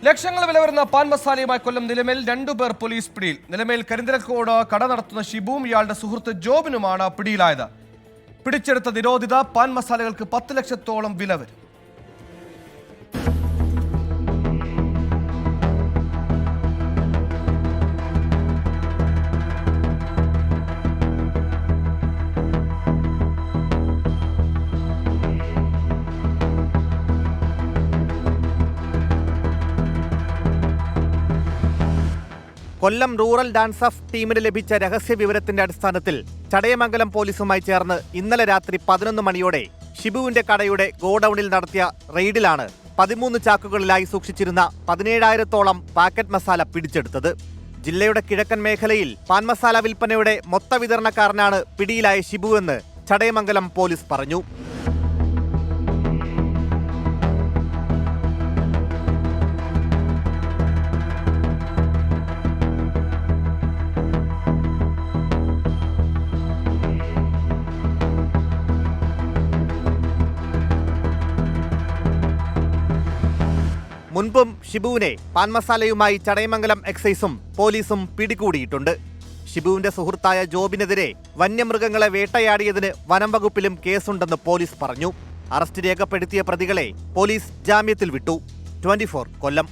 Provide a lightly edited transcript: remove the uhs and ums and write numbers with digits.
ലക്ഷങ്ങൾ വില വരുന്ന പാൻ മസാലയുമായി കൊല്ലം നിലമേൽ 2 പേർ പോലീസ് പിടിയിൽ. നിലമേൽ കരിന്തലക്കോട് കട നടത്തുന്ന ഷിബുവും ഇയാളുടെ സുഹൃത്ത് ജോബിനുമാണ് പിടിയിലായത്. പിടിച്ചെടുത്ത നിരോധിത പാൻ മസാലകൾക്ക് 10 ലക്ഷത്തോളം വില വരും. കൊല്ലം റൂറൽ ഡാൻസ് ഓഫ് ടീമിന് ലഭിച്ച രഹസ്യ വിവരത്തിന്റെ അടിസ്ഥാനത്തിൽ ചടയമംഗലം പോലീസുമായി ചേർന്ന് ഇന്നലെ രാത്രി 11 മണിയോടെ ഷിബുവിന്റെ കടയുടെ ഗോഡൌണിൽ നടത്തിയ റെയ്ഡിലാണ് 13 ചാക്കുകളിലായി സൂക്ഷിച്ചിരുന്ന 17,000-ഓളം പാക്കറ്റ് മസാല പിടിച്ചെടുത്തത്. ജില്ലയുടെ കിഴക്കൻ മേഖലയിൽ പാൻ മസാല വിൽപ്പനയുടെ മൊത്ത വിതരണക്കാരനാണ് പിടിയിലായ ഷിബുവെന്ന് ചടയമംഗലം പോലീസ് പറഞ്ഞു. മുൻപും ഷിബുവിനെ പാൻ മസാലയുമായി ചടയമംഗലം എക്സൈസും പോലീസും പിടികൂടിയിട്ടുണ്ട്. ഷിബുവിന്റെ സുഹൃത്തായ ജോബിനെതിരെ വന്യമൃഗങ്ങളെ വേട്ടയാടിയതിന് വനം വകുപ്പിലും കേസുണ്ടെന്ന് പോലീസ് പറഞ്ഞു. അറസ്റ്റ് രേഖപ്പെടുത്തിയ പ്രതികളെ പോലീസ് ജാമ്യത്തിൽ വിട്ടു. 24 കൊല്ലം.